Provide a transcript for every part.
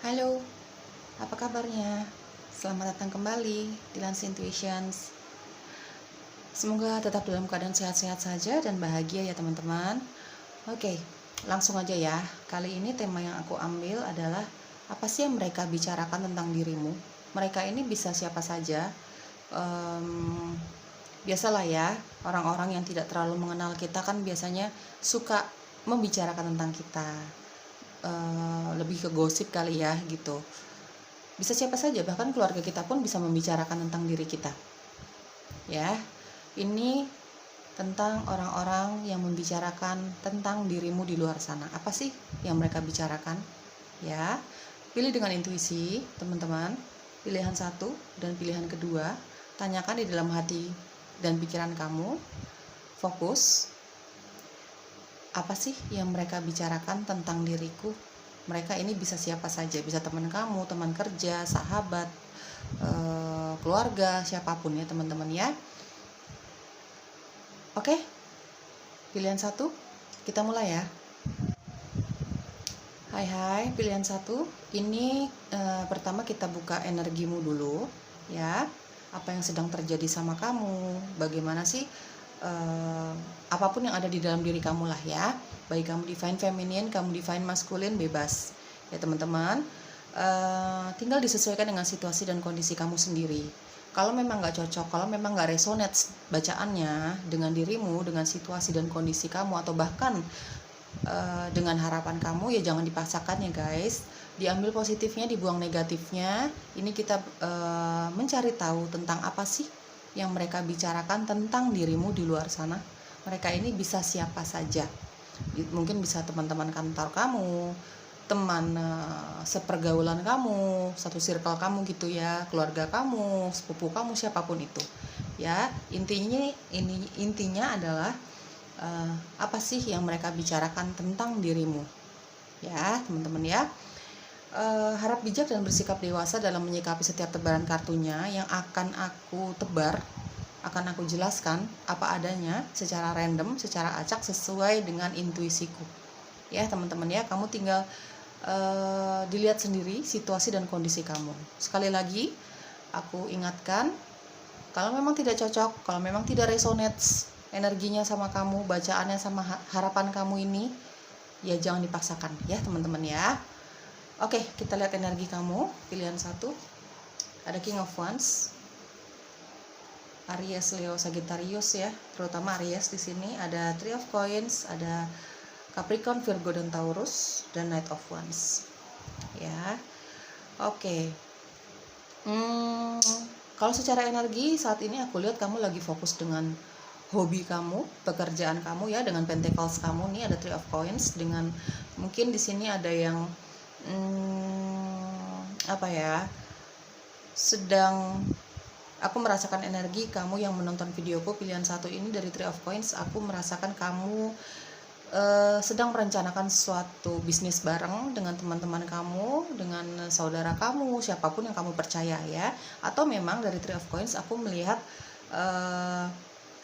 Halo, apa kabarnya? Selamat datang kembali di Lance Intuitions. Semoga tetap dalam keadaan sehat-sehat saja dan bahagia ya teman-teman. Oke, langsung aja ya. Kali ini tema yang aku ambil adalah apa sih yang mereka bicarakan tentang dirimu? Mereka ini bisa siapa saja. Biasalah ya, orang-orang yang tidak terlalu mengenal kita kan biasanya suka membicarakan tentang kita. Lebih ke gosip kali ya gitu. Bisa siapa saja, bahkan keluarga kita pun bisa membicarakan tentang diri kita. Ya, ini tentang orang-orang yang membicarakan tentang dirimu di luar sana. Apa sih yang mereka bicarakan? Ya, pilih dengan intuisi, teman-teman. Pilihan satu dan pilihan kedua, tanyakan di dalam hati dan pikiran kamu. Fokus. Apa sih yang mereka bicarakan tentang diriku? Mereka ini bisa siapa saja, bisa teman kamu, teman kerja, sahabat, keluarga, siapapun ya teman-teman ya. Oke, pilihan satu, kita mulai ya. Hai, pilihan satu. Ini pertama kita buka energimu dulu ya. Apa yang sedang terjadi sama kamu? Bagaimana sih apapun yang ada di dalam diri kamu lah ya. Baik kamu divine feminine, kamu divine maskulin, bebas ya teman-teman. Tinggal disesuaikan dengan situasi dan kondisi kamu sendiri. Kalau memang nggak cocok, kalau memang nggak resonate bacaannya dengan dirimu, dengan situasi dan kondisi kamu, atau bahkan dengan harapan kamu, ya jangan dipaksakan ya guys. Diambil positifnya, dibuang negatifnya. Ini kita mencari tahu tentang apa sih yang mereka bicarakan tentang dirimu di luar sana. Mereka ini bisa siapa saja. Mungkin bisa teman-teman kantor kamu, teman sepergaulan kamu, satu circle kamu gitu ya, keluarga kamu, sepupu kamu, siapapun itu. Ya, intinya adalah apa sih yang mereka bicarakan tentang dirimu. Ya, teman-teman ya. Harap bijak dan bersikap dewasa dalam menyikapi setiap tebaran kartunya yang akan aku tebar, akan aku jelaskan apa adanya secara random, secara acak sesuai dengan intuisiku. Ya teman-teman ya, kamu tinggal dilihat sendiri situasi dan kondisi kamu. Sekali lagi aku ingatkan, kalau memang tidak cocok, kalau memang tidak resonate energinya sama kamu, bacaannya sama harapan kamu ini, ya jangan dipaksakan ya teman-teman ya. Oke, kita lihat energi kamu. Pilihan satu, ada King of Wands, Aries, Leo, Sagittarius ya, terutama Aries di sini. Ada Three of Coins, ada Capricorn, Virgo dan Taurus, dan Knight of Wands. Ya, oke. Kalau secara energi saat ini aku lihat kamu lagi fokus dengan hobi kamu, pekerjaan kamu ya, dengan Pentacles kamu nih ada Three of Coins, dengan mungkin di sini ada yang sedang aku merasakan energi kamu yang menonton videoku pilihan satu ini dari Three of Coins. Aku merasakan kamu sedang merencanakan suatu bisnis bareng dengan teman-teman kamu, dengan saudara kamu, siapapun yang kamu percaya ya. Atau memang dari Three of Coins aku melihat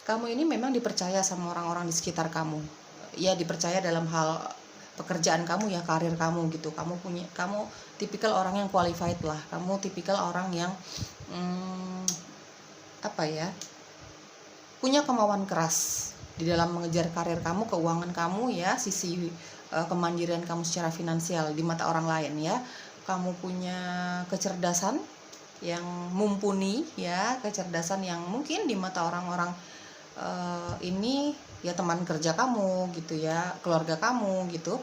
kamu ini memang dipercaya sama orang-orang di sekitar kamu ya, dipercaya dalam hal pekerjaan kamu ya, karir kamu gitu. Kamu tipikal orang yang qualified lah, kamu tipikal orang yang punya kemauan keras di dalam mengejar karir kamu, keuangan kamu ya, sisi kemandirian kamu secara finansial di mata orang lain ya. Kamu punya kecerdasan yang mumpuni ya, kecerdasan yang mungkin di mata orang-orang ini ya, teman kerja kamu gitu ya, keluarga kamu gitu.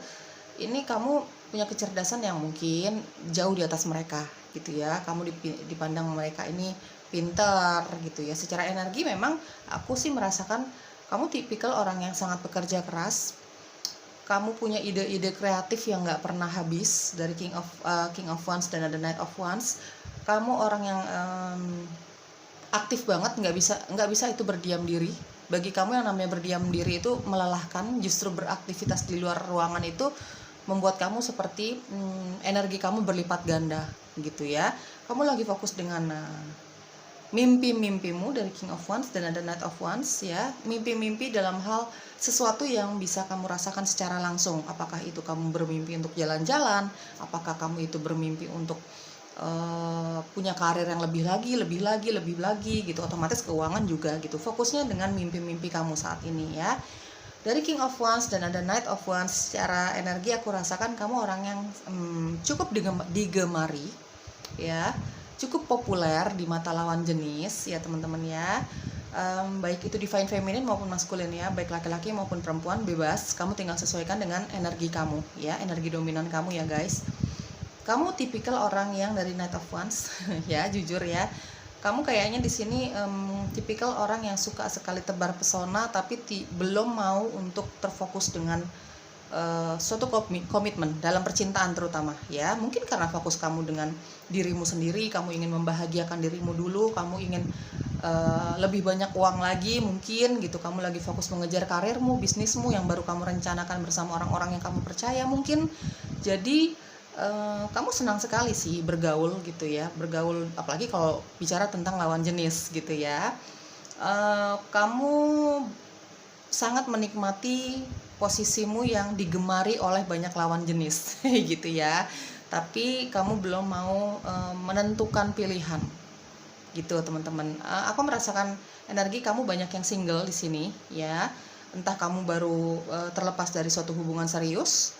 Ini kamu punya kecerdasan yang mungkin jauh di atas mereka gitu ya. Kamu dipandang mereka ini pintar gitu ya. Secara energi memang aku sih merasakan kamu tipikal orang yang sangat bekerja keras. Kamu punya ide-ide kreatif yang nggak pernah habis dari King of Wands dan ada Knight of Wands. Kamu orang yang aktif banget, nggak bisa itu berdiam diri. Bagi kamu yang namanya berdiam diri itu melelahkan, justru beraktivitas di luar ruangan itu membuat kamu seperti energi kamu berlipat ganda gitu ya. Kamu lagi fokus dengan mimpi-mimpimu dari King of Wands dan ada Knight of Wands ya. Mimpi-mimpi dalam hal sesuatu yang bisa kamu rasakan secara langsung. Apakah itu kamu bermimpi untuk jalan-jalan, apakah kamu itu bermimpi untuk punya karir yang lebih lagi gitu. Otomatis keuangan juga gitu. Fokusnya dengan mimpi-mimpi kamu saat ini ya. Dari King of Wands dan ada Knight of Wands, secara energi aku rasakan kamu orang yang cukup digemari ya, cukup populer di mata lawan jenis ya teman-teman ya. Baik itu divine feminine maupun maskulin ya, baik laki-laki maupun perempuan, bebas, kamu tinggal sesuaikan dengan energi kamu ya, energi dominan kamu ya guys. Kamu tipikal orang yang dari Knight of Wands ya, jujur ya. Kamu kayaknya di sini tipikal orang yang suka sekali tebar pesona, tapi belum mau untuk terfokus dengan suatu komitmen dalam percintaan terutama ya. Mungkin karena fokus kamu dengan dirimu sendiri, kamu ingin membahagiakan dirimu dulu, kamu ingin lebih banyak uang lagi mungkin gitu. Kamu lagi fokus mengejar karirmu, bisnismu yang baru kamu rencanakan bersama orang-orang yang kamu percaya mungkin. Jadi kamu senang sekali sih bergaul gitu ya, bergaul apalagi kalau bicara tentang lawan jenis gitu ya. Kamu sangat menikmati posisimu yang digemari oleh banyak lawan jenis gitu ya, tapi kamu belum mau menentukan pilihan gitu teman-teman. Aku merasakan energi kamu banyak yang single di sini ya, entah kamu baru terlepas dari suatu hubungan serius,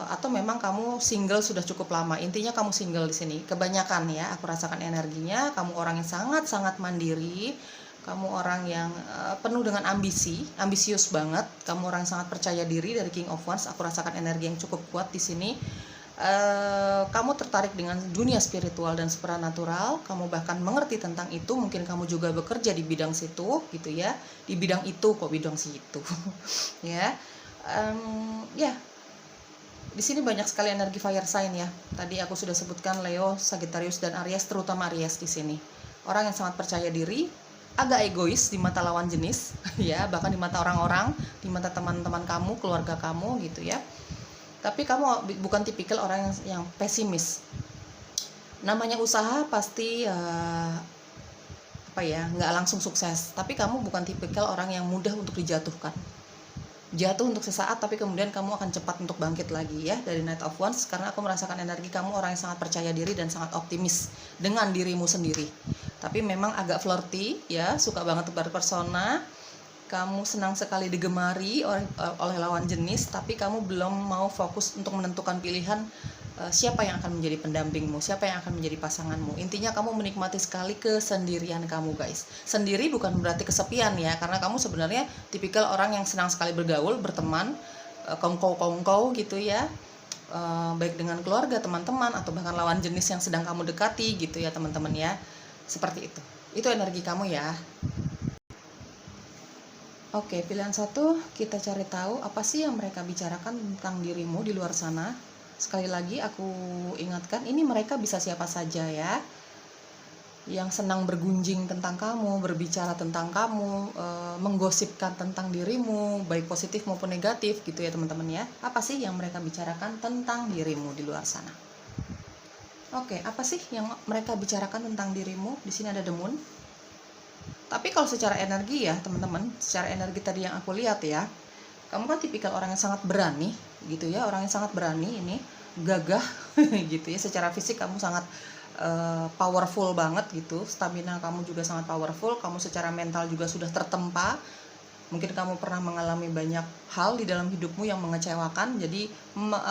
atau memang kamu single sudah cukup lama. Intinya kamu single di sini kebanyakan ya, aku rasakan energinya. Kamu orang yang sangat mandiri, kamu orang yang penuh dengan ambisius banget, kamu orang yang sangat percaya diri dari King of Wands. Aku rasakan energi yang cukup kuat di sini. Kamu tertarik dengan dunia spiritual dan supranatural, kamu bahkan mengerti tentang itu. Mungkin kamu juga bekerja di bidang situ gitu ya, di bidang itu kok, bidang situ ya. Ya, di sini banyak sekali energi fire sign ya. Tadi aku sudah sebutkan Leo, Sagittarius dan Aries, terutama Aries di sini. Orang yang sangat percaya diri, agak egois di mata lawan jenis ya, bahkan di mata orang-orang, di mata teman-teman kamu, keluarga kamu gitu ya. Tapi kamu bukan tipikal orang yang pesimis. Namanya usaha pasti nggak langsung sukses, tapi kamu bukan tipikal orang yang mudah untuk dijatuhkan. Jatuh untuk sesaat, tapi kemudian kamu akan cepat untuk bangkit lagi ya dari Knight of Wands. Karena aku merasakan energi kamu orang yang sangat percaya diri dan sangat optimis dengan dirimu sendiri. Tapi memang agak flirty ya, suka banget tebar persona. Kamu senang sekali digemari oleh lawan jenis, tapi kamu belum mau fokus untuk menentukan pilihan siapa yang akan menjadi pendampingmu, siapa yang akan menjadi pasanganmu. Intinya kamu menikmati sekali kesendirian kamu guys. Sendiri bukan berarti kesepian ya, karena kamu sebenarnya tipikal orang yang senang sekali bergaul, berteman, kongkow gitu ya, baik dengan keluarga, teman-teman, atau bahkan lawan jenis yang sedang kamu dekati gitu ya teman-teman ya. Seperti itu energi kamu ya. Oke, pilihan 1, kita cari tahu apa sih yang mereka bicarakan tentang dirimu di luar sana. Sekali lagi aku ingatkan, ini mereka bisa siapa saja ya, yang senang bergunjing tentang kamu, berbicara tentang kamu, menggosipkan tentang dirimu, baik positif maupun negatif gitu ya teman-teman ya. Apa sih yang mereka bicarakan tentang dirimu di luar sana? Oke, apa sih yang mereka bicarakan tentang dirimu? Di sini ada The Moon. Tapi kalau secara energi ya teman-teman, secara energi tadi yang aku lihat ya, kamu kan tipikal orang yang sangat berani gitu ya, orang yang sangat berani, ini gagah gitu ya. Secara fisik kamu sangat powerful banget gitu, stamina kamu juga sangat powerful, kamu secara mental juga sudah tertempa. Mungkin kamu pernah mengalami banyak hal di dalam hidupmu yang mengecewakan, jadi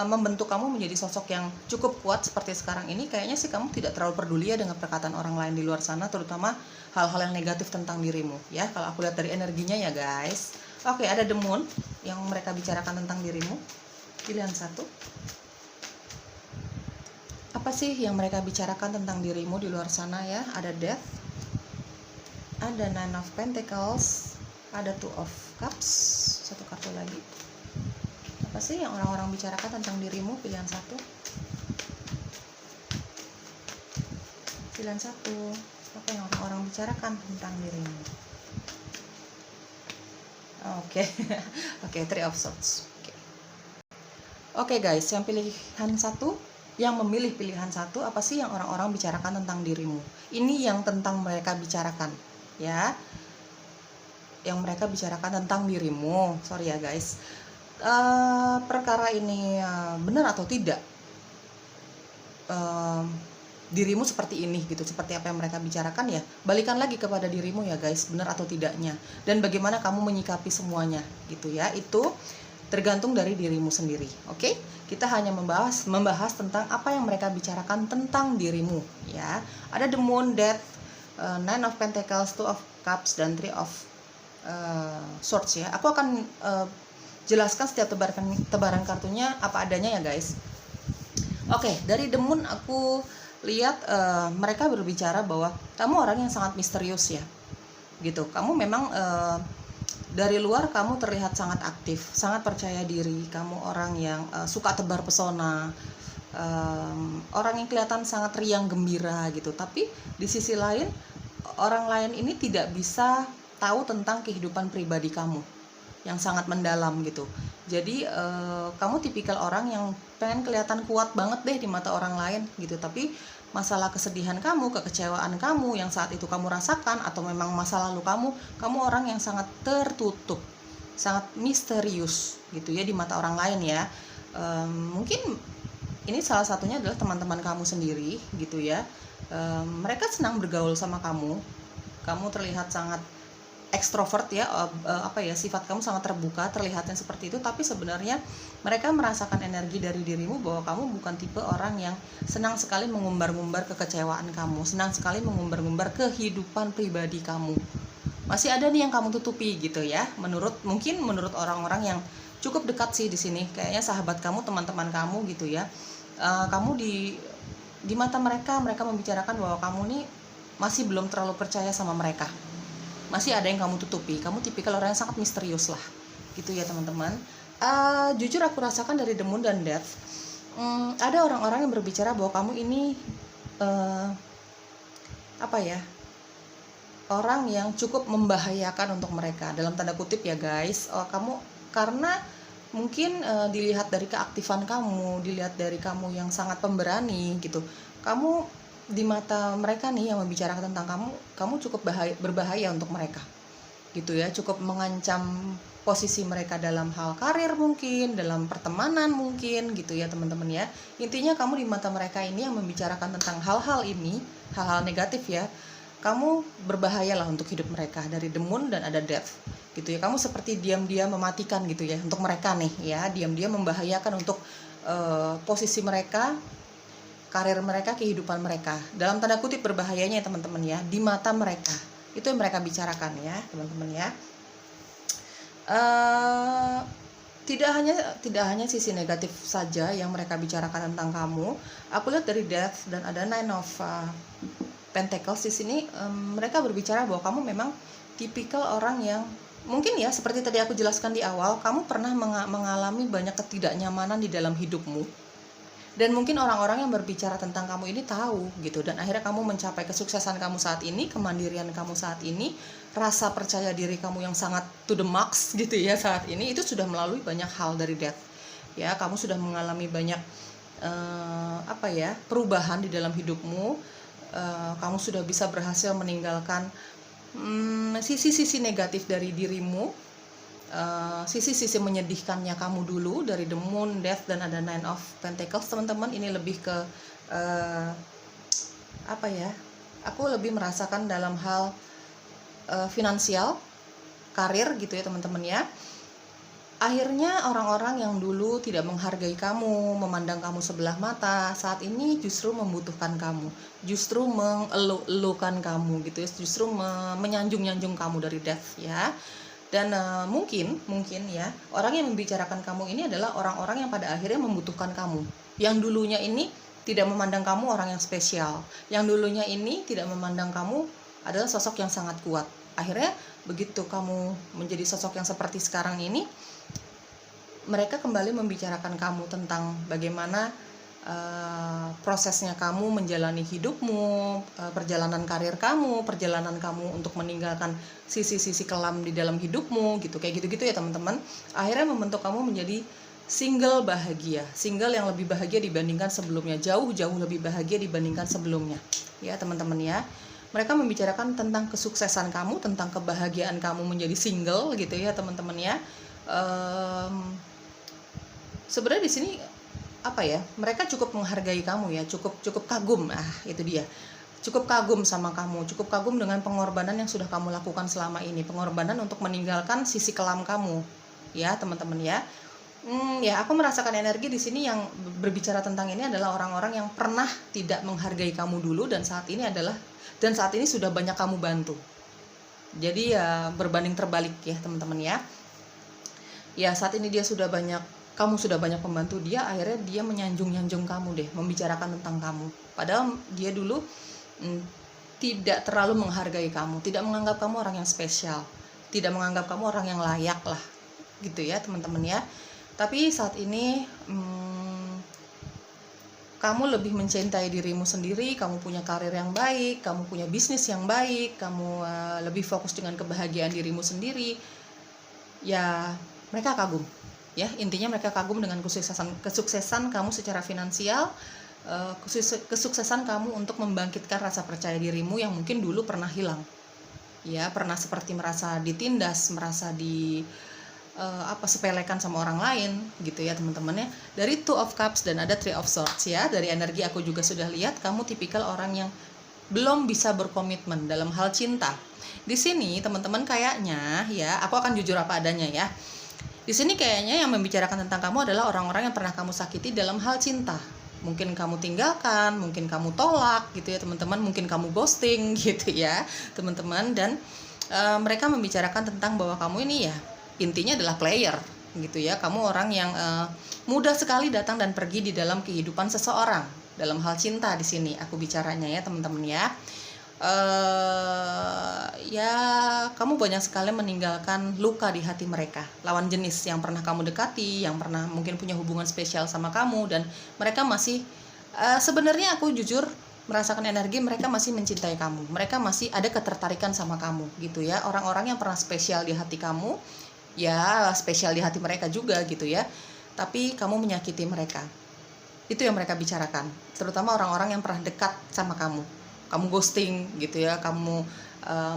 membentuk kamu menjadi sosok yang cukup kuat seperti sekarang ini. Kayaknya sih kamu tidak terlalu peduli ya dengan perkataan orang lain di luar sana, terutama hal-hal yang negatif tentang dirimu ya, kalau aku lihat dari energinya ya guys. Oke, ada The Moon yang mereka bicarakan tentang dirimu. Pilihan 1. Apa sih yang mereka bicarakan tentang dirimu di luar sana ya? Ada Death, ada Nine of Pentacles, ada Two of Cups, satu kartu lagi. Apa sih yang orang-orang bicarakan tentang dirimu? Pilihan 1. Pilihan 1. Apa yang orang-orang bicarakan tentang dirimu? Oke. Oke, Three of Swords. Oke guys, yang pilihan 1 yang memilih pilihan satu, apa sih yang orang-orang bicarakan tentang dirimu? Ini yang tentang mereka bicarakan, ya. Yang mereka bicarakan tentang dirimu. Sorry ya guys. Perkara ini benar atau tidak? Dirimu seperti ini gitu, seperti apa yang mereka bicarakan, ya balikan lagi kepada dirimu ya guys, benar atau tidaknya, dan bagaimana kamu menyikapi semuanya gitu ya. Itu tergantung dari dirimu sendiri. Oke, kita hanya membahas tentang apa yang mereka bicarakan tentang dirimu, ya. Ada the moon, death, nine of pentacles, two of cups, dan three of swords ya. Aku akan jelaskan setiap tebaran kartunya apa adanya ya guys. Oke, dari the moon aku lihat mereka berbicara bahwa kamu orang yang sangat misterius ya, gitu. Kamu memang dari luar kamu terlihat sangat aktif, sangat percaya diri. Kamu orang yang suka tebar pesona, orang yang kelihatan sangat riang gembira gitu. Tapi di sisi lain, orang lain ini tidak bisa tahu tentang kehidupan pribadi kamu yang sangat mendalam gitu. Jadi kamu tipikal orang yang pengen kelihatan kuat banget deh di mata orang lain gitu, tapi masalah kesedihan kamu, kekecewaan kamu yang saat itu kamu rasakan, atau memang masa lalu kamu orang yang sangat tertutup, sangat misterius gitu ya di mata orang lain ya. Mungkin ini salah satunya adalah teman-teman kamu sendiri gitu ya. Mereka senang bergaul sama kamu terlihat sangat ekstrovert ya, sifat kamu sangat terbuka, terlihatnya seperti itu, tapi sebenarnya mereka merasakan energi dari dirimu bahwa kamu bukan tipe orang yang senang sekali mengumbar-ngumbar kekecewaan kamu, senang sekali mengumbar-ngumbar kehidupan pribadi kamu. Masih ada nih yang kamu tutupi gitu ya, mungkin menurut orang-orang yang cukup dekat sih di sini, kayaknya sahabat kamu, teman-teman kamu gitu ya. Kamu di mata mereka membicarakan bahwa kamu nih masih belum terlalu percaya sama mereka. Masih ada yang kamu tutupi. Kamu tipikal orang yang sangat misterius lah gitu ya teman-teman. Jujur aku rasakan dari the moon dan death, ada orang-orang yang berbicara bahwa kamu ini orang yang cukup membahayakan untuk mereka, dalam tanda kutip ya guys. Kamu karena mungkin dilihat dari keaktifan kamu, dilihat dari kamu yang sangat pemberani gitu, kamu di mata mereka nih yang membicarakan tentang kamu cukup berbahaya untuk mereka gitu ya, cukup mengancam posisi mereka dalam hal karir, mungkin dalam pertemanan mungkin gitu ya teman-teman ya. Intinya kamu di mata mereka ini yang membicarakan tentang hal-hal ini, hal-hal negatif ya, kamu berbahayalah untuk hidup mereka. Dari the moon dan ada death gitu ya, kamu seperti diam-diam mematikan gitu ya untuk mereka nih ya, diam-diam membahayakan untuk posisi mereka, karir mereka, kehidupan mereka, dalam tanda kutip berbahayanya ya teman-teman ya, di mata mereka. Itu yang mereka bicarakan ya teman-teman ya. Tidak hanya sisi negatif saja yang mereka bicarakan tentang kamu. Aku lihat dari death dan ada nine of pentacles di sini, mereka berbicara bahwa kamu memang tipikal orang yang mungkin ya, seperti tadi aku jelaskan di awal, kamu pernah mengalami banyak ketidaknyamanan di dalam hidupmu. Dan mungkin orang-orang yang berbicara tentang kamu ini tahu gitu, dan akhirnya kamu mencapai kesuksesan kamu saat ini, kemandirian kamu saat ini, rasa percaya diri kamu yang sangat to the max gitu ya saat ini, itu sudah melalui banyak hal dari death ya. Kamu sudah mengalami banyak perubahan di dalam hidupmu. Kamu sudah bisa berhasil meninggalkan sisi-sisi negatif dari dirimu, sisi-sisi menyedihkannya kamu dulu dari the moon, death, dan ada nine of pentacles. Teman-teman, ini lebih ke aku lebih merasakan dalam hal finansial, karir gitu ya teman-teman ya. Akhirnya orang-orang yang dulu tidak menghargai kamu, memandang kamu sebelah mata, saat ini justru membutuhkan kamu, justru mengeluh-elukan kamu gitu ya, justru menyanjung-nyanjung kamu dari death ya. Dan mungkin ya, orang yang membicarakan kamu ini adalah orang-orang yang pada akhirnya membutuhkan kamu, yang dulunya ini tidak memandang kamu orang yang spesial, yang dulunya ini tidak memandang kamu adalah sosok yang sangat kuat. Akhirnya begitu kamu menjadi sosok yang seperti sekarang ini, mereka kembali membicarakan kamu tentang bagaimana prosesnya kamu menjalani hidupmu, perjalanan karir kamu, perjalanan kamu untuk meninggalkan sisi-sisi kelam di dalam hidupmu gitu, kayak gitu-gitu ya teman-teman. Akhirnya membentuk kamu menjadi single bahagia, single yang lebih bahagia dibandingkan sebelumnya, jauh-jauh lebih bahagia dibandingkan sebelumnya. Ya teman-teman ya, mereka membicarakan tentang kesuksesan kamu, tentang kebahagiaan kamu menjadi single gitu ya teman-teman ya. Sebenarnya di sini apa ya, mereka cukup menghargai kamu ya, cukup kagum, itu dia, cukup kagum sama kamu, cukup kagum dengan pengorbanan yang sudah kamu lakukan selama ini, pengorbanan untuk meninggalkan sisi kelam kamu ya teman-teman ya. Ya aku merasakan energi di sini yang berbicara tentang ini adalah orang-orang yang pernah tidak menghargai kamu dulu dan saat ini sudah banyak kamu bantu. Jadi ya berbanding terbalik ya teman-teman ya. Ya saat ini kamu sudah banyak membantu dia, akhirnya dia menyanjung-nyanjung kamu deh, membicarakan tentang kamu. Padahal dia dulu tidak terlalu menghargai kamu, tidak menganggap kamu orang yang spesial, tidak menganggap kamu orang yang layak lah, gitu ya teman-teman ya. Tapi saat ini kamu lebih mencintai dirimu sendiri, kamu punya karir yang baik, kamu punya bisnis yang baik, kamu lebih fokus dengan kebahagiaan dirimu sendiri. Ya, mereka kagum. Ya, intinya mereka kagum dengan kesuksesan kamu secara finansial, kesuksesan kamu untuk membangkitkan rasa percaya dirimu yang mungkin dulu pernah hilang. Ya, pernah seperti merasa ditindas, merasa sepelekan sama orang lain gitu ya teman-teman ya. Dari Two of Cups dan ada Three of Swords ya. Dari energi aku juga sudah lihat kamu tipikal orang yang belum bisa berkomitmen dalam hal cinta. Di sini teman-teman kayaknya ya, aku akan jujur apa adanya ya. Di sini kayaknya yang membicarakan tentang kamu adalah orang-orang yang pernah kamu sakiti dalam hal cinta. Mungkin kamu tinggalkan, mungkin kamu tolak gitu ya teman-teman, mungkin kamu ghosting gitu ya teman-teman. Dan mereka membicarakan tentang bahwa kamu ini ya intinya adalah player gitu ya. Kamu orang yang mudah sekali datang dan pergi di dalam kehidupan seseorang dalam hal cinta. Di sini aku bicaranya ya teman-teman ya. Ya kamu banyak sekali meninggalkan luka di hati mereka, lawan jenis yang pernah kamu dekati, yang pernah mungkin punya hubungan spesial sama kamu, dan mereka masih sebenarnya aku jujur merasakan energi mereka masih mencintai kamu, mereka masih ada ketertarikan sama kamu gitu ya. Orang-orang yang pernah spesial di hati kamu ya spesial di hati mereka juga gitu ya, tapi kamu menyakiti mereka. Itu yang mereka bicarakan, terutama orang-orang yang pernah dekat sama kamu ghosting gitu ya. Kamu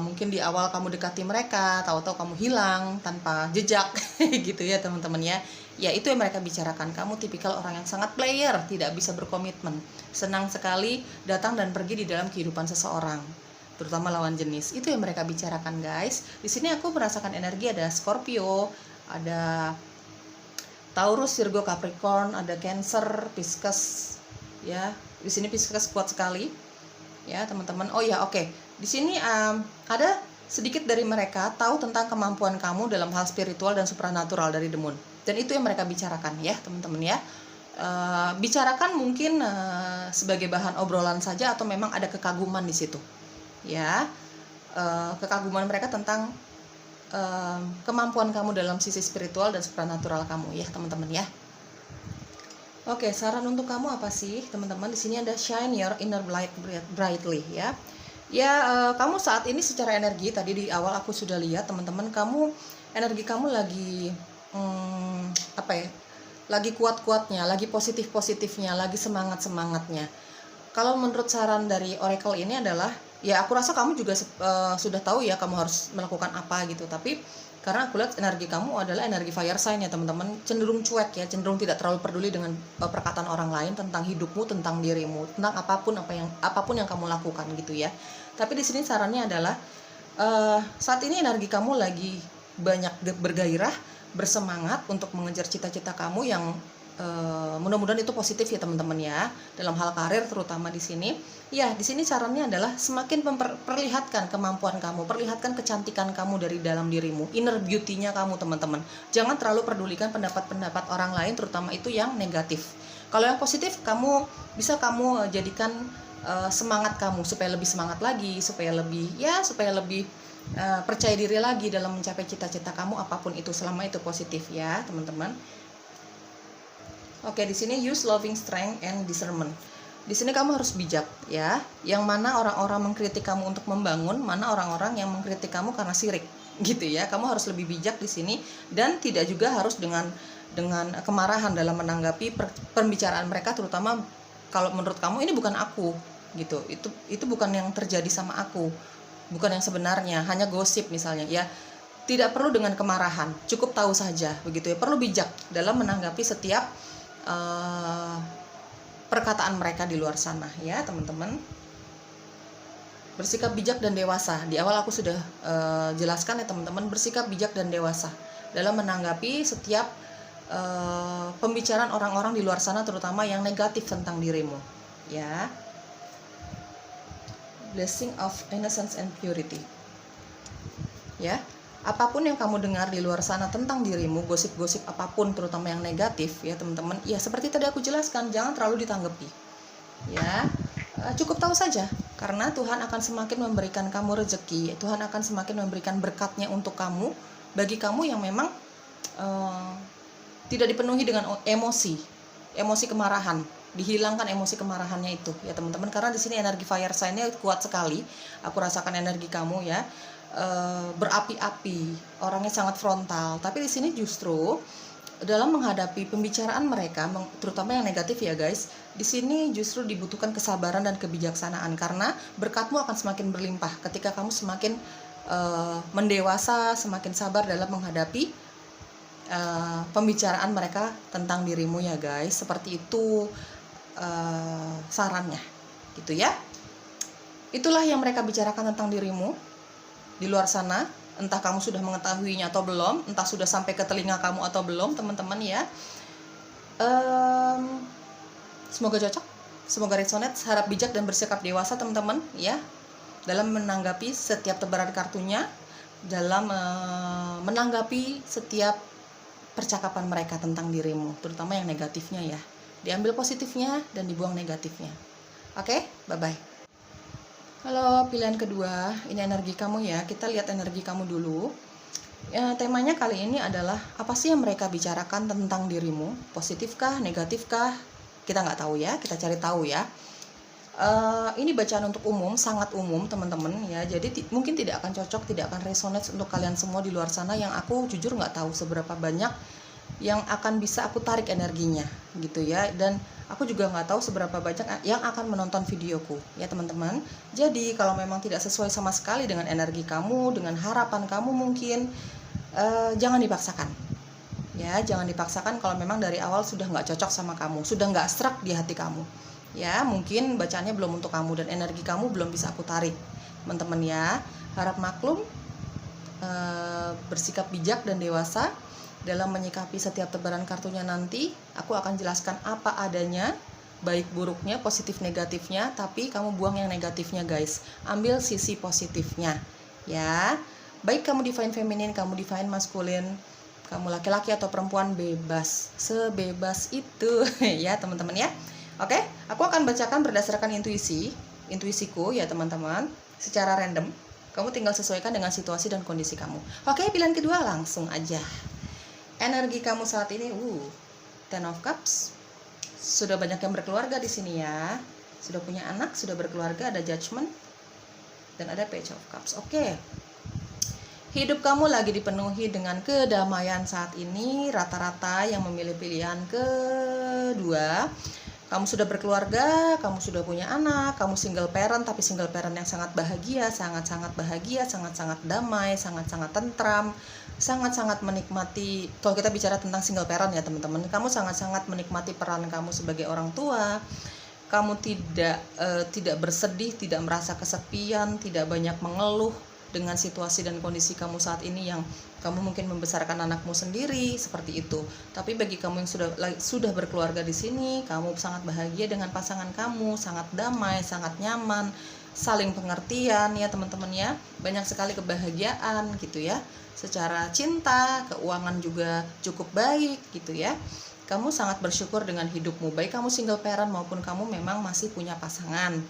mungkin di awal kamu dekati mereka, tahu-tahu kamu hilang tanpa jejak gitu ya teman-teman ya. Ya itu yang mereka bicarakan, kamu tipikal orang yang sangat player, tidak bisa berkomitmen, senang sekali datang dan pergi di dalam kehidupan seseorang, terutama lawan jenis. Itu yang mereka bicarakan guys. Di sini aku merasakan energi ada Scorpio, ada Taurus, Virgo, Capricorn, ada Cancer, Pisces ya. Di sini Pisces kuat sekali ya teman-teman. Oh ya oke. Di sini ada sedikit dari mereka tahu tentang kemampuan kamu dalam hal spiritual dan supranatural dari The Moon. Dan itu yang mereka bicarakan ya teman-teman ya. Bicarakan mungkin sebagai bahan obrolan saja atau memang ada kekaguman di situ ya. Kekaguman mereka tentang kemampuan kamu dalam sisi spiritual dan supranatural kamu ya teman-teman ya. Oke, saran untuk kamu apa sih teman-teman? Di sini ada shine your inner light brightly ya. Ya kamu saat ini secara energi tadi di awal aku sudah lihat teman-teman, energi kamu lagi lagi kuat-kuatnya, lagi positif-positifnya, lagi semangat-semangatnya. Kalau menurut saran dari Oracle ini adalah ya aku rasa kamu juga sudah tahu ya kamu harus melakukan apa gitu, tapi karena aku lihat energi kamu adalah energi fire sign ya teman-teman, cenderung cuek ya, cenderung tidak terlalu peduli dengan perkataan orang lain tentang hidupmu, tentang dirimu, tentang apapun yang kamu lakukan gitu ya. Tapi di sini sarannya adalah saat ini energi kamu lagi banyak bergairah, bersemangat untuk mengejar cita-cita kamu yang mudah-mudahan itu positif ya teman-teman ya, dalam hal karir terutama di sini. Ya, di sini sarannya adalah semakin memperlihatkan kemampuan kamu, perlihatkan kecantikan kamu dari dalam dirimu, inner beauty-nya kamu teman-teman. Jangan terlalu pedulikan pendapat-pendapat orang lain, terutama itu yang negatif. Kalau yang positif bisa kamu jadikan semangat kamu supaya lebih semangat lagi, supaya lebih percaya diri lagi dalam mencapai cita-cita kamu apapun itu, selama itu positif ya teman-teman. Oke, di sini use loving strength and discernment. Di sini kamu harus bijak ya. Yang mana orang-orang mengkritik kamu untuk membangun, mana orang-orang yang mengkritik kamu karena sirik. gitu ya. Kamu harus lebih bijak di sini, dan tidak juga harus dengan kemarahan dalam menanggapi pembicaraan mereka, terutama kalau menurut kamu ini bukan aku gitu. Itu bukan yang terjadi sama aku, bukan yang sebenarnya, hanya gosip misalnya ya. Tidak perlu dengan kemarahan, cukup tahu saja begitu ya. Perlu bijak dalam menanggapi setiap perkataan mereka di luar sana ya teman-teman. Bersikap bijak dan dewasa. Di awal aku sudah jelaskan ya teman-teman, bersikap bijak dan dewasa dalam menanggapi setiap pembicaraan orang-orang di luar sana, terutama yang negatif tentang dirimu ya. Blessing of innocence and purity ya. Apapun yang kamu dengar di luar sana tentang dirimu, gosip-gosip apapun, terutama yang negatif ya teman-teman, ya seperti tadi aku jelaskan, jangan terlalu ditanggapi ya. Cukup tahu saja, karena Tuhan akan semakin memberikan kamu rezeki, Tuhan akan semakin memberikan berkatnya untuk kamu, bagi kamu yang memang tidak dipenuhi dengan emosi kemarahan. Dihilangkan emosi kemarahannya itu ya teman-teman, karena di sini energi fire sign-nya kuat sekali. Aku rasakan energi kamu ya, berapi-api, orangnya sangat frontal. Tapi di sini justru dalam menghadapi pembicaraan mereka, terutama yang negatif ya guys, di sini justru dibutuhkan kesabaran dan kebijaksanaan, karena berkatmu akan semakin berlimpah ketika kamu semakin mendewasa, semakin sabar dalam menghadapi pembicaraan mereka tentang dirimu ya guys. Seperti itu sarannya gitu ya. Itulah yang mereka bicarakan tentang dirimu di luar sana. Entah kamu sudah mengetahuinya atau belum, entah sudah sampai ke telinga kamu atau belum teman-teman ya. Semoga cocok, semoga resonate. Harap bijak dan bersikap dewasa teman-teman ya, dalam menanggapi setiap tebaran kartunya, dalam menanggapi setiap percakapan mereka tentang dirimu, terutama yang negatifnya ya. Diambil positifnya dan dibuang negatifnya. Oke, bye-bye. Halo, pilihan kedua, ini energi kamu ya. Kita lihat energi kamu dulu. Temanya kali ini adalah apa sih yang mereka bicarakan tentang dirimu? Positifkah, negatifkah? Kita nggak tahu ya, kita cari tahu ya. Ini bacaan untuk umum, sangat umum teman-teman ya. Jadi mungkin tidak akan cocok, tidak akan resonate untuk kalian semua di luar sana, yang aku jujur nggak tahu seberapa banyak yang akan bisa aku tarik energinya gitu ya. Dan aku juga nggak tahu seberapa banyak yang akan menonton videoku ya teman-teman. Jadi kalau memang tidak sesuai sama sekali dengan energi kamu, dengan harapan kamu mungkin, jangan dipaksakan ya. Jangan dipaksakan kalau memang dari awal sudah nggak cocok sama kamu, sudah nggak serak di hati kamu ya. Mungkin bacaannya belum untuk kamu dan energi kamu belum bisa aku tarik teman-teman ya. Harap maklum, bersikap bijak dan dewasa dalam menyikapi setiap tebaran kartunya. Nanti aku akan jelaskan apa adanya, baik buruknya, positif negatifnya, tapi kamu buang yang negatifnya guys. Ambil sisi positifnya ya. Baik kamu divine feminin, kamu divine maskulin, kamu laki-laki atau perempuan, bebas, sebebas itu ya teman-teman ya. Oke, aku akan bacakan berdasarkan intuisiku ya teman-teman, secara random. Kamu tinggal sesuaikan dengan situasi dan kondisi kamu. Oke, pilihan kedua langsung aja. Energi kamu saat ini, Ten of Cups. Sudah banyak yang berkeluarga di sini ya. Sudah punya anak, sudah berkeluarga, ada Judgment dan ada Page of Cups. Oke. Hidup kamu lagi dipenuhi dengan kedamaian saat ini. Rata-rata yang memilih pilihan kedua, kamu sudah berkeluarga, kamu sudah punya anak, kamu single parent, tapi single parent yang sangat bahagia, sangat-sangat bahagia, sangat-sangat damai, sangat-sangat tentram, sangat-sangat menikmati. Kalau kita bicara tentang single parent ya teman-teman, kamu sangat-sangat menikmati peran kamu sebagai orang tua. Kamu tidak bersedih, tidak merasa kesepian, tidak banyak mengeluh dengan situasi dan kondisi kamu saat ini, yang kamu mungkin membesarkan anakmu sendiri seperti itu. Tapi bagi kamu yang sudah berkeluarga di sini, kamu sangat bahagia dengan pasangan kamu, sangat damai, sangat nyaman, saling pengertian ya teman-teman ya. Banyak sekali kebahagiaan gitu ya. Secara cinta, keuangan juga cukup baik gitu ya. Kamu sangat bersyukur dengan hidupmu, baik kamu single parent maupun kamu memang masih punya pasangan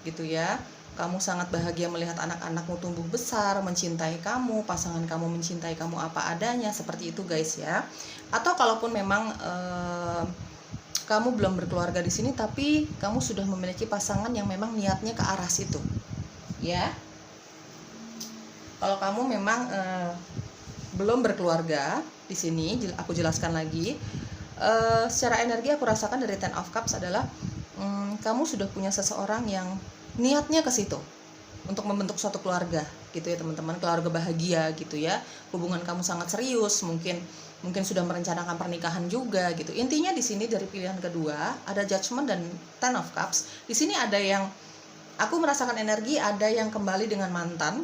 gitu ya. Kamu sangat bahagia melihat anak-anakmu tumbuh besar, mencintai kamu, pasangan kamu mencintai kamu apa adanya, seperti itu guys ya. Atau kalaupun memang kamu belum berkeluarga di sini, tapi kamu sudah memiliki pasangan yang memang niatnya ke arah situ ya. Kalau kamu memang belum berkeluarga, di sini aku jelaskan lagi. Secara energi aku rasakan dari Ten of Cups adalah kamu sudah punya seseorang yang niatnya ke situ untuk membentuk suatu keluarga gitu ya teman-teman, keluarga bahagia gitu ya. Hubungan kamu sangat serius, mungkin sudah merencanakan pernikahan juga gitu. Intinya di sini dari pilihan kedua ada Judgment dan Ten of Cups. Di sini ada yang aku merasakan energi, ada yang kembali dengan mantan.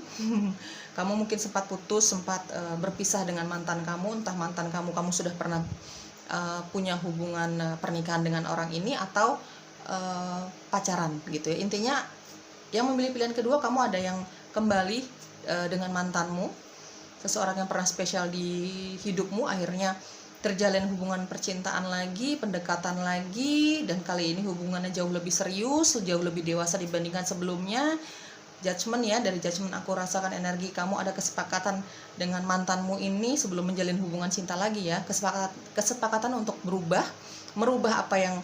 Kamu mungkin sempat putus, sempat berpisah dengan mantan kamu, entah mantan kamu sudah pernah punya hubungan pernikahan dengan orang ini atau pacaran gitu ya. Intinya yang memilih pilihan kedua, kamu ada yang kembali dengan mantanmu, seseorang yang pernah spesial di hidupmu, akhirnya terjalin hubungan percintaan lagi, pendekatan lagi, dan kali ini hubungannya jauh lebih serius, jauh lebih dewasa dibandingkan sebelumnya. Judgment ya, dari Judgment aku rasakan energi kamu ada kesepakatan dengan mantanmu ini sebelum menjalin hubungan cinta lagi ya, kesepakatan untuk merubah apa yang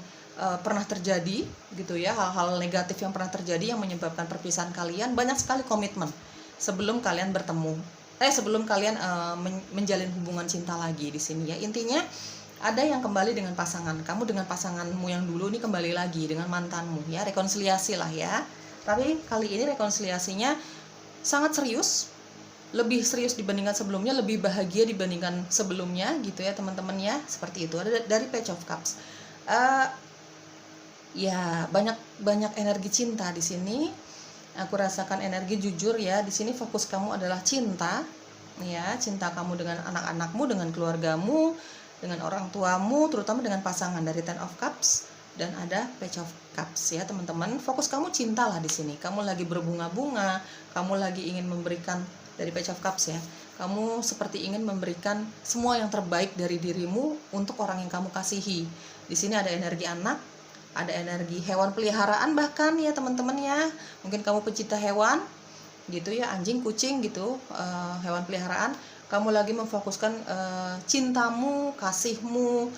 pernah terjadi gitu ya, hal-hal negatif yang pernah terjadi yang menyebabkan perpisahan kalian. Banyak sekali komitmen sebelum kalian bertemu, sebelum kalian menjalin hubungan cinta lagi di sini ya. Intinya ada yang kembali dengan pasangan kamu, dengan pasanganmu yang dulu ini kembali lagi dengan mantanmu ya, rekonsiliasi lah ya. Tapi kali ini rekonsiliasinya sangat serius, lebih serius dibandingkan sebelumnya, lebih bahagia dibandingkan sebelumnya gitu ya teman-teman ya. Seperti itu. Ada dari Page of Cups. Ya banyak energi cinta di sini. Aku rasakan energi jujur ya. Di sini fokus kamu adalah cinta, ya, cinta kamu dengan anak-anakmu, dengan keluargamu, dengan orang tuamu, terutama dengan pasangan dari Ten of Cups. Dan ada Page of Cups ya teman-teman. Fokus kamu cinta lah di sini. Kamu lagi berbunga-bunga, kamu lagi ingin memberikan dari Page of Cups ya. Kamu seperti ingin memberikan semua yang terbaik dari dirimu untuk orang yang kamu kasihi. Di sini ada energi anak, ada energi hewan peliharaan bahkan ya teman-teman ya. Mungkin kamu pecinta hewan gitu ya, anjing, kucing gitu, hewan peliharaan. Kamu lagi memfokuskan cintamu, kasihmu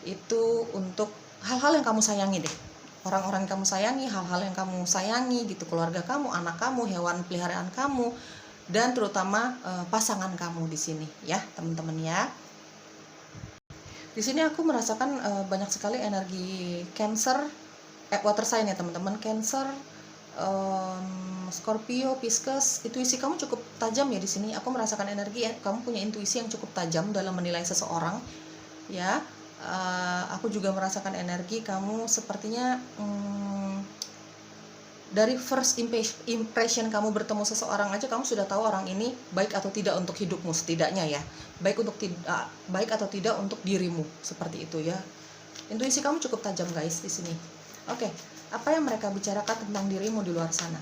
itu untuk hal-hal yang kamu sayangi deh, orang-orang yang kamu sayangi, hal-hal yang kamu sayangi gitu, keluarga kamu, anak kamu, hewan peliharaan kamu, dan terutama pasangan kamu di sini ya teman-teman ya. Di sini aku merasakan banyak sekali energi Cancer, water sign ya teman-teman, Cancer, Scorpio, Pisces. Intuisi kamu cukup tajam ya di sini. Aku merasakan energi ya, kamu punya intuisi yang cukup tajam dalam menilai seseorang ya. Aku juga merasakan energi kamu sepertinya dari first impression kamu bertemu seseorang aja kamu sudah tahu orang ini baik atau tidak untuk hidupmu, setidaknya ya, baik atau tidak untuk dirimu, seperti itu ya. Intuisi kamu cukup tajam guys di sini. Oke, apa yang mereka bicarakan tentang dirimu di luar sana?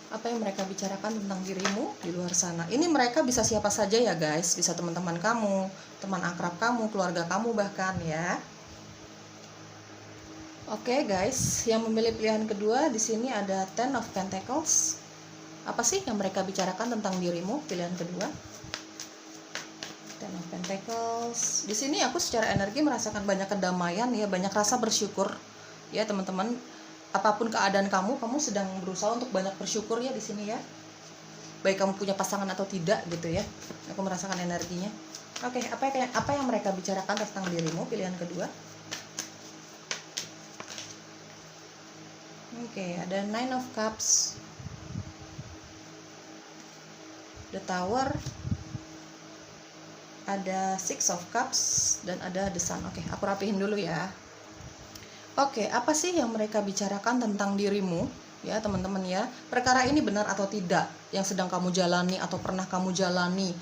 Apa yang mereka bicarakan tentang dirimu di luar sana? Ini mereka bisa siapa saja ya guys, bisa teman-teman kamu, teman akrab kamu, keluarga kamu bahkan ya. Oke guys, yang memilih pilihan kedua di sini ada Ten of Pentacles. Apa sih yang mereka bicarakan tentang dirimu pilihan kedua? Ten of Pentacles. Di sini aku secara energi merasakan banyak kedamaian ya, banyak rasa bersyukur ya teman-teman. Apapun keadaan kamu sedang berusaha untuk banyak bersyukur ya di sini ya. Baik kamu punya pasangan atau tidak gitu ya. Aku merasakan energinya. Oke, apa yang mereka bicarakan tentang dirimu pilihan kedua? Oke, ada Nine of Cups, The Tower, ada Six of Cups, dan ada The Sun. Oke, aku rapihin dulu ya. Oke, apa sih yang mereka bicarakan tentang dirimu ya teman-teman ya? Perkara ini benar atau tidak yang sedang kamu jalani atau pernah kamu jalani?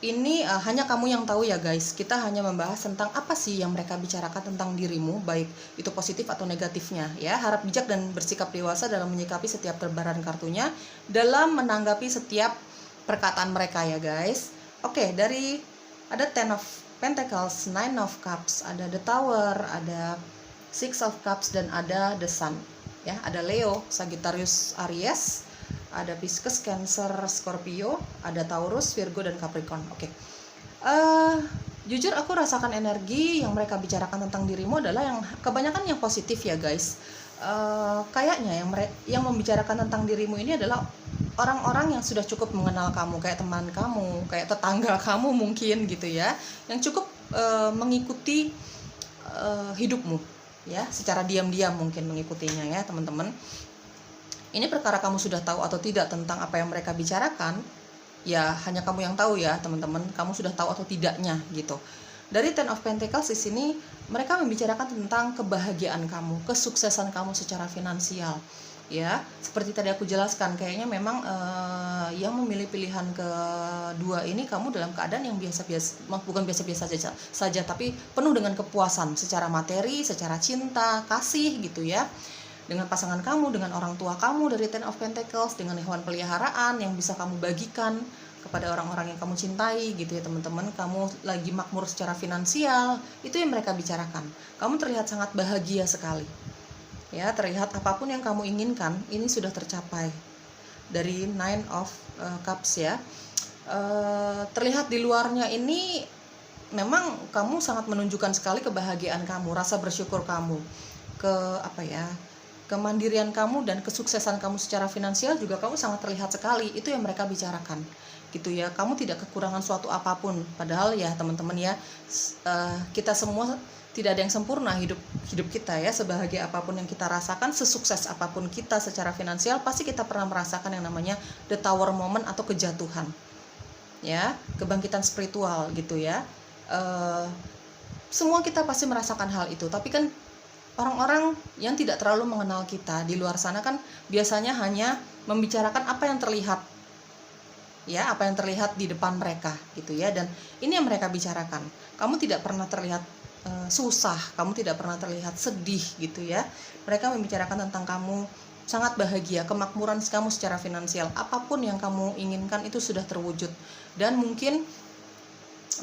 Ini hanya kamu yang tahu ya guys. Kita hanya membahas tentang apa sih yang mereka bicarakan tentang dirimu, baik itu positif atau negatifnya ya. Harap bijak dan bersikap dewasa dalam menyikapi setiap tebaran kartunya, dalam menanggapi setiap perkataan mereka ya guys. Oke, dari ada Ten of Pentacles, Nine of Cups, ada The Tower, ada Six of Cups, dan ada The Sun ya. Ada Leo, Sagittarius, Aries, ada Pisces, Cancer, Scorpio, ada Taurus, Virgo, dan Capricorn. Oke. Jujur aku rasakan energi yang mereka bicarakan tentang dirimu adalah yang kebanyakan yang positif ya guys. Kayaknya yang membicarakan tentang dirimu ini adalah orang-orang yang sudah cukup mengenal kamu, kayak teman kamu, kayak tetangga kamu mungkin gitu ya, yang cukup mengikuti hidupmu ya, secara diam-diam mungkin mengikutinya ya teman-teman. Ini perkara kamu sudah tahu atau tidak tentang apa yang mereka bicarakan, ya hanya kamu yang tahu ya teman-teman, kamu sudah tahu atau tidaknya gitu. Dari Ten of Pentacles di sini mereka membicarakan tentang kebahagiaan kamu, kesuksesan kamu secara finansial. Ya, seperti tadi aku jelaskan, kayaknya memang yang memilih pilihan kedua ini kamu dalam keadaan yang biasa-biasa, bukan biasa-biasa saja, tapi penuh dengan kepuasan secara materi, secara cinta, kasih gitu ya. Dengan pasangan kamu, dengan orang tua kamu dari Ten of Pentacles, dengan hewan peliharaan yang bisa kamu bagikan kepada orang-orang yang kamu cintai gitu ya teman-teman. Kamu lagi makmur secara finansial, itu yang mereka bicarakan. Kamu terlihat sangat bahagia sekali. Ya, terlihat apapun yang kamu inginkan ini sudah tercapai. Dari Nine of Cups ya. Terlihat di luarnya ini memang kamu sangat menunjukkan sekali kebahagiaan kamu, rasa bersyukur kamu, kemandirian kamu dan kesuksesan kamu secara finansial juga kamu sangat terlihat sekali. Itu yang mereka bicarakan gitu ya. Kamu tidak kekurangan suatu apapun, padahal ya teman-teman ya, kita semua tidak ada yang sempurna hidup kita ya. Sebahagia apapun yang kita rasakan, sesukses apapun kita secara finansial, pasti kita pernah merasakan yang namanya the tower moment atau kejatuhan ya, kebangkitan spiritual gitu ya. Semua kita pasti merasakan hal itu, tapi kan orang-orang yang tidak terlalu mengenal kita di luar sana kan biasanya hanya membicarakan apa yang terlihat ya, apa yang terlihat di depan mereka gitu ya. Dan ini yang mereka bicarakan. Kamu tidak pernah terlihat susah, kamu tidak pernah terlihat sedih gitu ya. Mereka membicarakan tentang kamu sangat bahagia, kemakmuran kamu secara finansial, apapun yang kamu inginkan itu sudah terwujud. Dan mungkin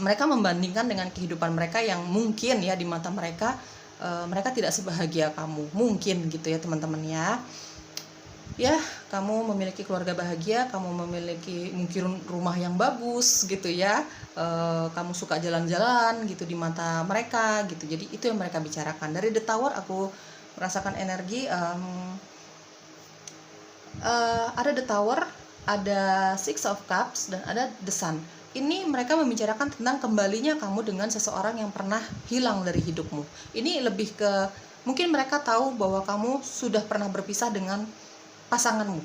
mereka membandingkan dengan kehidupan mereka yang mungkin ya di mata mereka, mereka tidak sebahagia kamu, mungkin gitu ya teman-teman ya. Ya, kamu memiliki keluarga bahagia, kamu memiliki mungkin rumah yang bagus gitu ya, kamu suka jalan-jalan gitu di mata mereka gitu. Jadi itu yang mereka bicarakan. Dari The Tower aku merasakan energi, ada The Tower, ada Six of Cups, dan ada The Sun. Ini mereka membicarakan tentang kembalinya kamu dengan seseorang yang pernah hilang dari hidupmu. Ini lebih ke, mungkin mereka tahu bahwa kamu sudah pernah berpisah dengan pasanganmu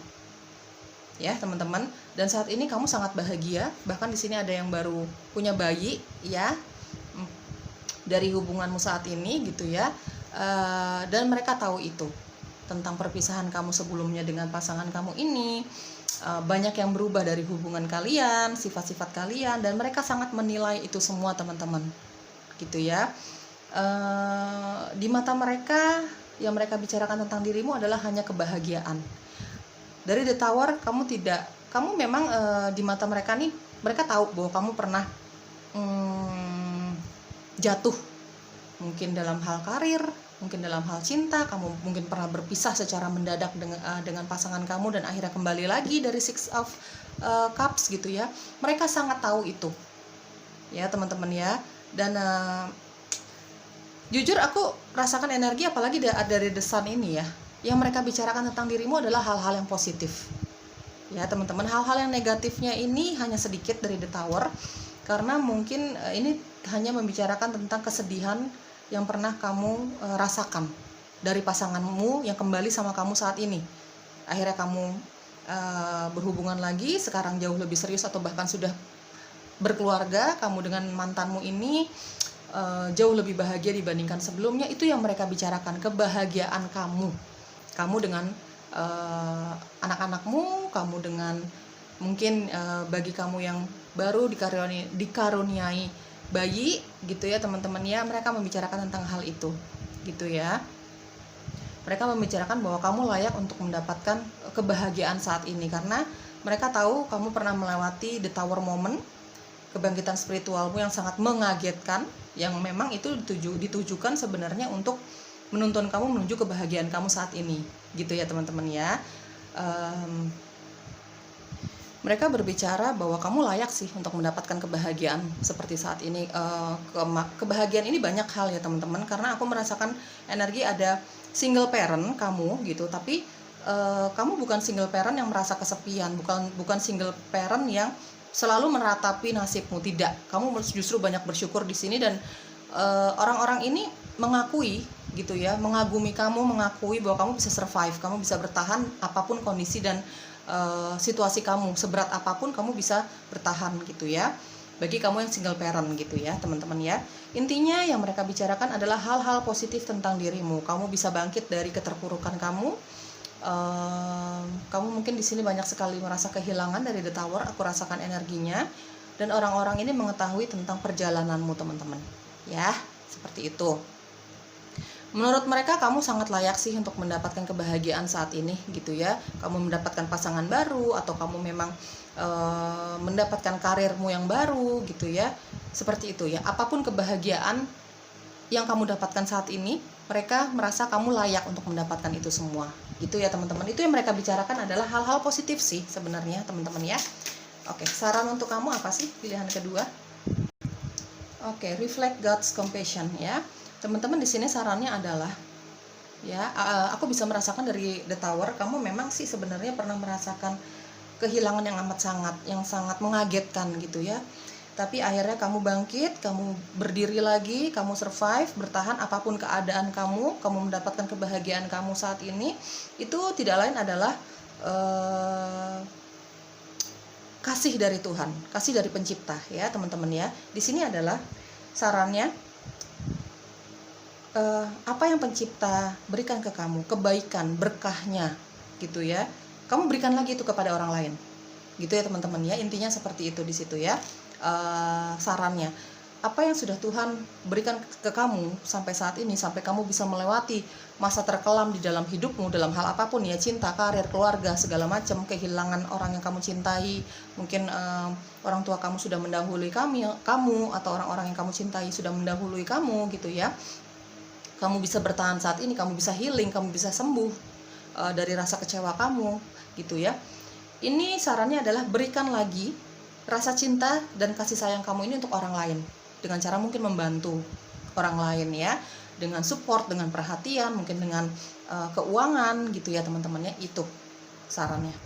ya teman-teman, dan saat ini kamu sangat bahagia. Bahkan di sini ada yang baru punya bayi ya dari hubunganmu saat ini gitu ya. Dan mereka tahu itu tentang perpisahan kamu sebelumnya dengan pasangan kamu ini. Banyak yang berubah dari hubungan kalian, sifat-sifat kalian, dan mereka sangat menilai itu semua teman-teman gitu ya. Di mata mereka yang mereka bicarakan tentang dirimu adalah hanya kebahagiaan. Dari The Tower, kamu memang di mata mereka nih, mereka tahu bahwa kamu pernah jatuh, mungkin dalam hal karir, mungkin dalam hal cinta, kamu mungkin pernah berpisah secara mendadak dengan pasangan kamu dan akhirnya kembali lagi dari Six of Cups gitu ya. Mereka sangat tahu itu ya teman-teman ya. Dan jujur aku rasakan energi apalagi dari The Sun ini ya, yang mereka bicarakan tentang dirimu adalah hal-hal yang positif ya teman-teman. Hal-hal yang negatifnya ini hanya sedikit dari The Tower, karena mungkin ini hanya membicarakan tentang kesedihan yang pernah kamu rasakan dari pasanganmu yang kembali sama kamu saat ini. Akhirnya kamu berhubungan lagi, sekarang jauh lebih serius atau bahkan sudah berkeluarga. Kamu dengan mantanmu ini jauh lebih bahagia dibandingkan sebelumnya. Itu yang mereka bicarakan, kebahagiaan kamu dengan anak-anakmu, kamu dengan mungkin bagi kamu yang baru dikaruniai bayi gitu ya teman-teman ya. Mereka membicarakan tentang hal itu gitu ya. Mereka membicarakan bahwa kamu layak untuk mendapatkan kebahagiaan saat ini, karena mereka tahu kamu pernah melewati the tower moment, kebangkitan spiritualmu yang sangat mengagetkan, yang memang itu ditujukan sebenarnya untuk menuntun kamu menuju kebahagiaan kamu saat ini gitu ya teman-teman ya. Mereka berbicara bahwa kamu layak sih untuk mendapatkan kebahagiaan seperti saat ini. Kebahagiaan ini banyak hal ya teman-teman, karena aku merasakan energi ada single parent kamu gitu, tapi kamu bukan single parent yang merasa kesepian, bukan single parent yang selalu meratapi nasibmu, tidak. Kamu justru banyak bersyukur di sini, dan orang-orang ini mengakui gitu ya, mengagumi kamu, mengakui bahwa kamu bisa survive, kamu bisa bertahan apapun kondisi dan situasi kamu, seberat apapun kamu bisa bertahan gitu ya. Bagi kamu yang single parent gitu ya teman-teman ya, intinya yang mereka bicarakan adalah hal-hal positif tentang dirimu. Kamu bisa bangkit dari keterpurukan kamu. Kamu mungkin di sini banyak sekali merasa kehilangan dari The Tower, aku rasakan energinya, dan orang-orang ini mengetahui tentang perjalananmu teman-teman ya, seperti itu. Menurut mereka kamu sangat layak sih untuk mendapatkan kebahagiaan saat ini gitu ya. Kamu mendapatkan pasangan baru, atau kamu memang mendapatkan karirmu yang baru gitu ya. Seperti itu ya. Apapun kebahagiaan yang kamu dapatkan saat ini, mereka merasa kamu layak untuk mendapatkan itu semua. Gitu ya teman-teman. Itu yang mereka bicarakan adalah hal-hal positif sih sebenarnya teman-teman ya. Oke, saran untuk kamu apa sih pilihan kedua? Oke, reflect God's compassion ya. Teman-teman di sini sarannya adalah ya, aku bisa merasakan dari The Tower, kamu memang sih sebenarnya pernah merasakan kehilangan yang sangat mengagetkan gitu ya. Tapi akhirnya kamu bangkit, kamu berdiri lagi, kamu survive, bertahan apapun keadaan kamu mendapatkan kebahagiaan kamu saat ini. Itu tidak lain adalah kasih dari Tuhan, kasih dari Pencipta ya teman-teman ya. Di sini adalah sarannya, apa yang Pencipta berikan ke kamu, kebaikan, berkahnya gitu ya, kamu berikan lagi itu kepada orang lain gitu ya teman-teman ya. Intinya seperti itu di situ ya. Sarannya, apa yang sudah Tuhan berikan ke kamu sampai saat ini, sampai kamu bisa melewati masa terkelam di dalam hidupmu, dalam hal apapun ya, cinta, karir, keluarga, segala macam, kehilangan orang yang kamu cintai, mungkin orang tua kamu sudah mendahului kamu, atau orang-orang yang kamu cintai sudah mendahului kamu gitu ya. Kamu bisa bertahan saat ini, kamu bisa healing, kamu bisa sembuh dari rasa kecewa kamu gitu ya. Ini sarannya adalah berikan lagi rasa cinta dan kasih sayang kamu ini untuk orang lain, dengan cara mungkin membantu orang lain ya, dengan support, dengan perhatian, mungkin dengan keuangan gitu ya teman-temannya. Itu sarannya.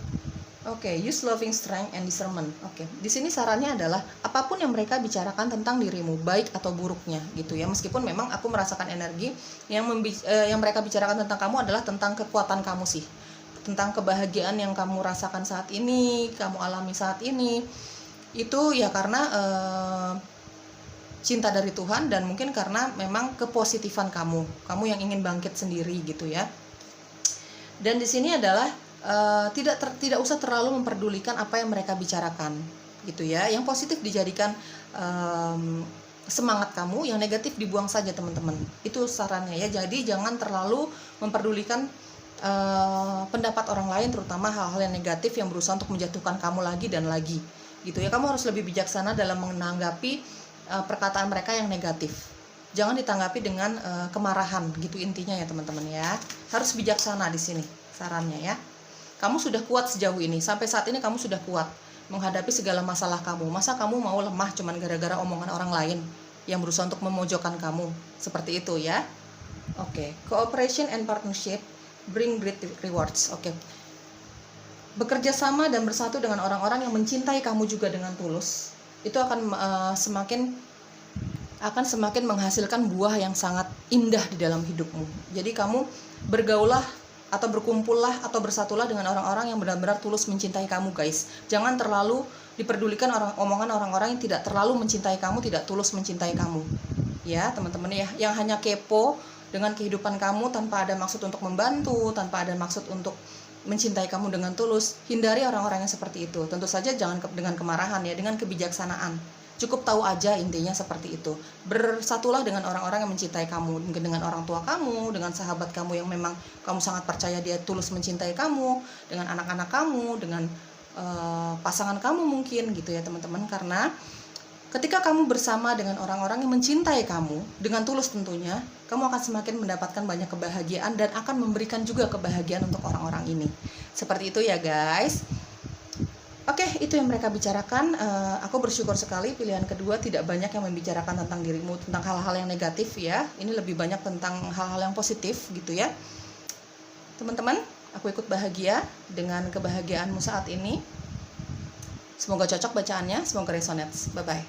Oke, use loving strength and discernment. Oke, di sini sarannya adalah apapun yang mereka bicarakan tentang dirimu, baik atau buruknya gitu ya. Meskipun memang aku merasakan energi yang mereka bicarakan tentang kamu adalah tentang kekuatan kamu sih, tentang kebahagiaan yang kamu rasakan saat ini, kamu alami saat ini. Itu ya karena cinta dari Tuhan, dan mungkin karena memang kepositifan kamu yang ingin bangkit sendiri gitu ya. Dan di sini adalah tidak usah terlalu memperdulikan apa yang mereka bicarakan gitu ya. Yang positif dijadikan semangat kamu, yang negatif dibuang saja teman-teman. Itu sarannya ya. Jadi jangan terlalu memperdulikan pendapat orang lain, terutama hal-hal yang negatif yang berusaha untuk menjatuhkan kamu lagi dan lagi gitu ya. Kamu harus lebih bijaksana dalam menanggapi perkataan mereka yang negatif. Jangan ditanggapi dengan kemarahan gitu intinya ya teman-teman ya. Harus bijaksana di sini sarannya ya. Kamu sudah kuat sejauh ini, sampai saat ini kamu sudah kuat menghadapi segala masalah kamu. Masa kamu mau lemah cuman gara-gara omongan orang lain yang berusaha untuk memojokkan kamu? Seperti itu ya. Oke, cooperation and partnership bring great rewards. Oke. Bekerja sama dan bersatu dengan orang-orang yang mencintai kamu juga dengan tulus, itu akan semakin menghasilkan buah yang sangat indah di dalam hidupmu. Jadi kamu bergaulah atau berkumpullah atau bersatulah dengan orang-orang yang benar-benar tulus mencintai kamu guys. Jangan terlalu diperdulikan omongan orang-orang yang tidak terlalu mencintai kamu, tidak tulus mencintai kamu ya teman-teman ya, yang hanya kepo dengan kehidupan kamu tanpa ada maksud untuk membantu, tanpa ada maksud untuk mencintai kamu dengan tulus. Hindari orang-orang yang seperti itu. Tentu saja jangan dengan kemarahan ya, dengan kebijaksanaan. Cukup tahu aja, intinya seperti itu. Bersatulah dengan orang-orang yang mencintai kamu, mungkin dengan orang tua kamu, dengan sahabat kamu yang memang kamu sangat percaya dia tulus mencintai kamu, dengan anak-anak kamu, dengan pasangan kamu mungkin gitu ya teman-teman. Karena ketika kamu bersama dengan orang-orang yang mencintai kamu dengan tulus tentunya, kamu akan semakin mendapatkan banyak kebahagiaan dan akan memberikan juga kebahagiaan untuk orang-orang ini. Seperti itu ya guys. Oke, itu yang mereka bicarakan. Aku bersyukur sekali pilihan kedua tidak banyak yang membicarakan tentang dirimu, tentang hal-hal yang negatif ya. Ini lebih banyak tentang hal-hal yang positif gitu ya. Teman-teman, aku ikut bahagia dengan kebahagiaanmu saat ini. Semoga cocok bacaannya, semoga resonates. Bye-bye.